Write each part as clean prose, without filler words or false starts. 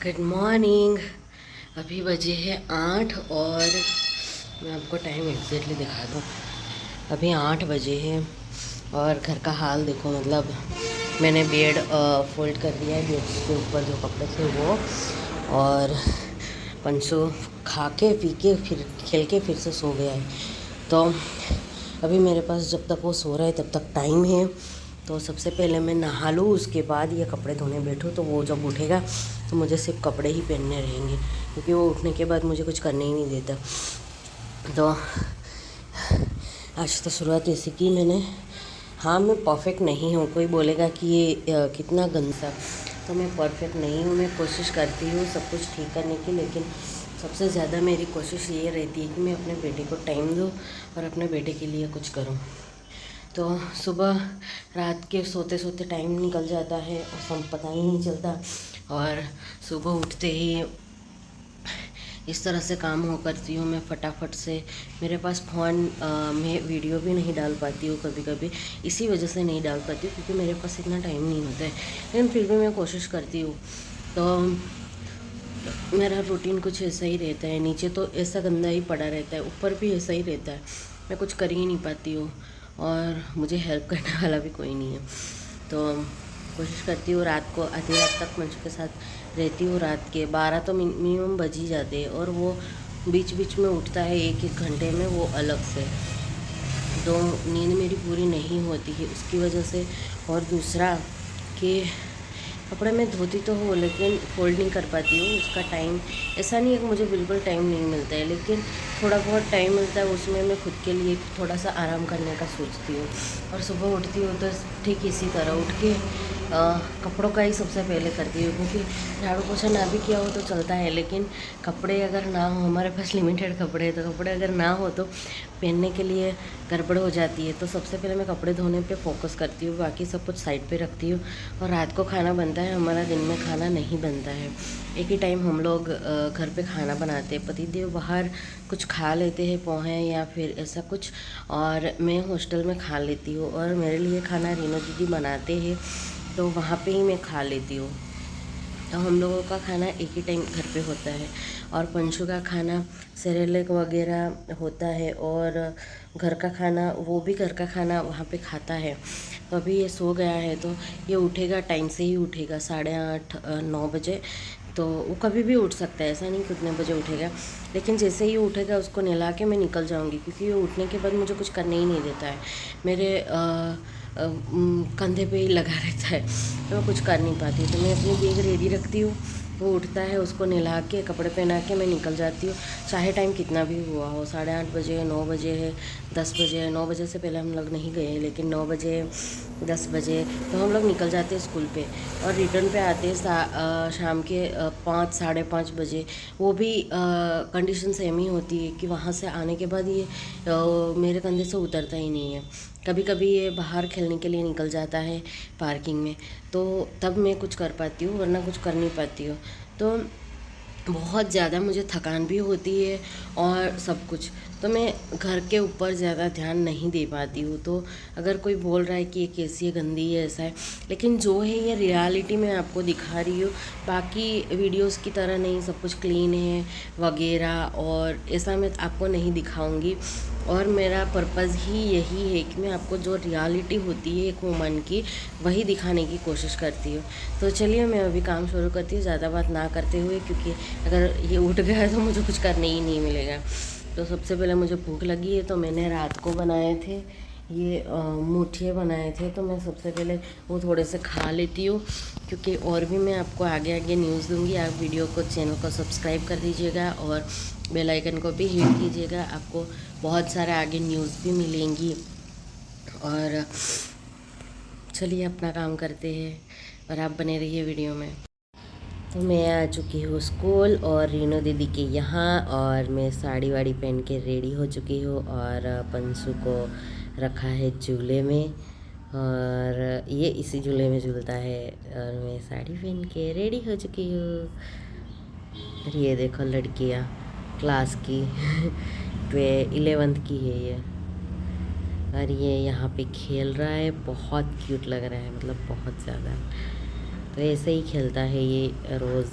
Good morning. अभी बजे हैं 8 और मैं आपको टाइम एग्जैक्टली दिखा दूँ। अभी 8 बजे हैं और घर का हाल देखो। मतलब मैंने बेड फोल्ड कर दिया है, बेड के ऊपर जो कपड़े थे वो, और पंसो खा के पी के फिर खेल के फिर से सो गया है। तो अभी मेरे पास जब तक वो सो रहा है तब तक टाइम है। तो सबसे पहले मैं नहा लूँ, उसके बाद ये कपड़े धोने बैठूँ। तो वो जब उठेगा तो मुझे सिर्फ कपड़े ही पहनने रहेंगे, क्योंकि वो उठने के बाद मुझे कुछ करने ही नहीं देता। तो आज तो शुरुआत ऐसी की मैंने। हाँ, मैं परफेक्ट नहीं हूँ। कोई बोलेगा कि ये कितना गंदा, तो मैं परफेक्ट नहीं हूँ। मैं कोशिश करती हूँ सब कुछ ठीक करने की, लेकिन सबसे ज़्यादा मेरी कोशिश ये रहती है कि मैं अपने बेटे को टाइम दूँ और अपने बेटे के लिए कुछ करूँ। तो सुबह रात के सोते सोते टाइम निकल जाता है और सब पता ही नहीं चलता, और सुबह उठते ही इस तरह से काम हो करती हूँ मैं फटाफट से। मेरे पास फ़ोन में वीडियो भी नहीं डाल पाती हूँ कभी कभी, इसी वजह से नहीं डाल पाती हूँ क्योंकि मेरे पास इतना टाइम नहीं होता है, लेकिन फिर भी मैं कोशिश करती हूँ। तो मेरा रूटीन कुछ ऐसा ही रहता है। नीचे तो ऐसा गंदा ही पड़ा रहता है, ऊपर भी ऐसा ही रहता है। मैं कुछ कर ही नहीं पाती हूँ और मुझे हेल्प करने वाला भी कोई नहीं है। तो कोशिश करती हूँ रात को आधी रात तक मंचू के साथ रहती हूँ। रात के 12 तो मिनिमम बज ही जाते हैं, और वो बीच बीच में उठता है एक एक घंटे में वो अलग से। तो नींद मेरी पूरी नहीं होती है उसकी वजह से। और दूसरा कि कपड़े मैं धोती तो हूँ लेकिन फोल्ड नहीं कर पाती हूँ। उसका टाइम ऐसा नहीं है कि मुझे बिल्कुल टाइम नहीं मिलता है, लेकिन थोड़ा बहुत टाइम मिलता है, उसमें मैं खुद के लिए थोड़ा सा आराम करने का सोचती हूँ। और सुबह उठती हूँ तो ठीक इसी तरह उठ के कपड़ों का ही सबसे पहले करती हूँ, क्योंकि झाड़ू पोछा ना भी किया हो तो चलता है, लेकिन कपड़े अगर ना हो, हमारे पास लिमिटेड कपड़े हैं, तो कपड़े अगर ना हो तो पहनने के लिए गड़बड़ हो जाती है। तो सबसे पहले मैं कपड़े धोने पे फोकस करती हूँ, बाकी सब कुछ साइड पे रखती हूँ। और रात को खाना बनता है, हमारा दिन में खाना नहीं बनता है। एक ही टाइम हम लोग घर पे खाना बनाते हैं। पतिदेव बाहर कुछ खा लेते हैं, पोहे या फिर ऐसा कुछ, और मैं हॉस्टल में खा लेती हूँ। और मेरे लिए खाना रीनो दीदी बनाते हैं, तो वहाँ पे ही मैं खा लेती हूँ। तो हम लोगों का खाना एक ही टाइम घर पे होता है, और पंशु का खाना सेरेलैक वगैरह होता है, और घर का खाना वो भी घर का खाना वहाँ पे खाता है। तो अभी ये सो गया है, तो ये उठेगा टाइम से ही उठेगा, 8:30 9 बजे। तो वो कभी भी उठ सकता है, ऐसा नहीं कितने बजे उठेगा, लेकिन जैसे ही उठेगा उसको नहला के मैं निकल जाऊंगी, क्योंकि ये उठने के बाद मुझे कुछ करने ही नहीं देता है। मेरे कंधे पे ही लगा रहता है, तो मैं कुछ कर नहीं पाती। तो मैं अपनी बैग रेडी रखती हूँ, वो उठता है, उसको नहला के कपड़े पहना के मैं निकल जाती हूँ। चाहे टाइम कितना भी हुआ हो, 8:30 बजे है, 9 बजे है, 10 बजे है। 9 बजे से पहले हम लोग नहीं गए, लेकिन 9 बजे 10 बजे तो हम लोग निकल जाते हैं स्कूल पे, और रिटर्न पे आते हैं शाम के 5 5:30 बजे। वो भी कंडीशन सेम ही होती है कि वहाँ से आने के बाद ये मेरे कंधे से उतरता ही नहीं है। कभी कभी ये बाहर खेलने के लिए निकल जाता है पार्किंग में, तो तब मैं कुछ कर पाती हूँ, वरना कुछ कर नहीं पाती हूँ। तो बहुत ज़्यादा मुझे थकान भी होती है और सब कुछ, तो मैं घर के ऊपर ज़्यादा ध्यान नहीं दे पाती हूँ। तो अगर कोई बोल रहा है कि ये कैसी है, गंदी है, ऐसा है, लेकिन जो है ये रियलिटी मैं आपको दिखा रही हूँ। बाकी वीडियोस की तरह नहीं सब कुछ क्लीन है वगैरह, और ऐसा मैं आपको नहीं दिखाऊंगी। और मेरा पर्पज़ ही यही है कि मैं आपको जो रियलिटी होती है एक वुमन की, वही दिखाने की कोशिश करती हूँ। तो चलिए मैं अभी काम शुरू करती हूँ, ज़्यादा बात ना करते हुए, क्योंकि अगर ये उठ गया तो मुझे कुछ करने ही नहीं मिलेगा। तो सबसे पहले मुझे भूख लगी है, तो मैंने रात को बनाए थे ये मुठिए बनाए थे, तो मैं सबसे पहले वो थोड़े से खा लेती हूँ, क्योंकि और भी मैं आपको आगे आगे न्यूज़ दूँगी। आप वीडियो को, चैनल को सब्सक्राइब कर दीजिएगा और बेल आइकन को भी हिट कीजिएगा, आपको बहुत सारे आगे न्यूज़ भी मिलेंगी। और चलिए अपना काम करते हैं और आप बने रहिए वीडियो में। तो मैं आ चुकी हूँ स्कूल और रीनो दीदी के यहाँ, और मैं साड़ी वाड़ी पहन के रेडी हो चुकी हूँ, और पंसु को रखा है झूले में, और ये इसी झूले में झूलता है, और मैं साड़ी पहन के रेडी हो चुकी हूँ। और ये देखो लड़कियाँ क्लास की 11th की है ये, और ये यहाँ पे खेल रहा है, बहुत क्यूट लग रहा है, मतलब बहुत ज़्यादा। तो ऐसे ही खेलता है ये रोज़।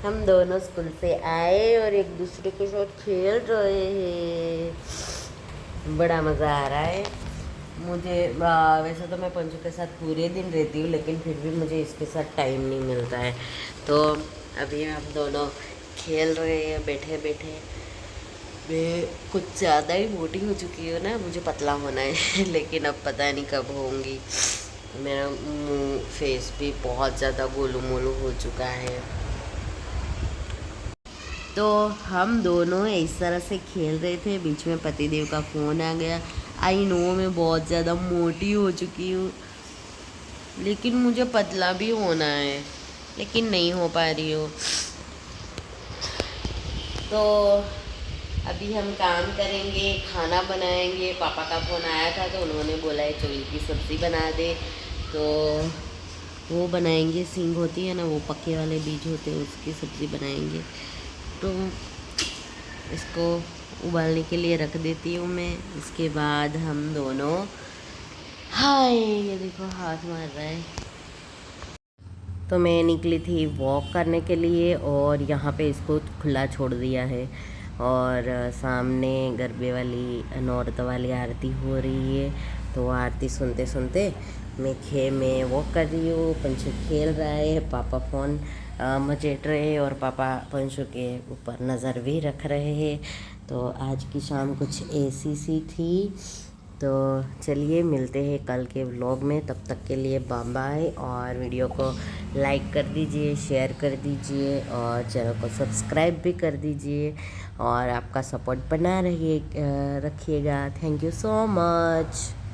हम दोनों स्कूल से आए और एक दूसरे के साथ खेल रहे हैं। बड़ा मज़ा आ रहा है मुझे। वैसे तो मैं पंचू के साथ पूरे दिन रहती हूँ, लेकिन फिर भी मुझे इसके साथ टाइम नहीं मिलता है। तो अभी हम दोनों खेल रहे हैं बैठे बैठे। मैं कुछ ज़्यादा ही मोटी हो चुकी हूँ ना, मुझे पतला होना है लेकिन अब पता नहीं कब होंगी। मेरा मुंह फेस भी बहुत ज़्यादा गोलू मोलू हो चुका है। तो हम दोनों इस तरह से खेल रहे थे, बीच में पतिदेव का फ़ोन आ गया। आई नो मैं बहुत ज़्यादा मोटी हो चुकी हूँ, लेकिन मुझे पतला भी होना है, लेकिन नहीं हो पा रही हूँ। तो अभी हम काम करेंगे, खाना बनाएंगे। पापा का फ़ोन आया था तो उन्होंने बोला है चोली की सब्ज़ी बना दे, तो वो बनाएंगे। सींग होती है ना, वो पके वाले बीज होते हैं, उसकी सब्ज़ी बनाएंगे। तो इसको उबालने के लिए रख देती हूँ मैं। इसके बाद हम दोनों, हाय ये देखो हाथ मार रहा है। तो मैं निकली थी वॉक करने के लिए और यहाँ पे इसको खुला छोड़ दिया है। और सामने गरबे वाली नौरत वाली आरती हो रही है, तो आरती सुनते सुनते मैं वॉक कर रही हूँ। पंचू खेल रहा है, पापा फ़ोन मचेट रहे हैं और पापा पंचू के ऊपर नज़र भी रख रहे हैं। तो आज की शाम कुछ ऐसी सी थी। तो चलिए मिलते हैं कल के व्लॉग में, तब तक के लिए बाय बाय। और वीडियो को लाइक कर दीजिए, शेयर कर दीजिए और चैनल को सब्सक्राइब भी कर दीजिए और आपका सपोर्ट बना रखिएगा। Thank you so much.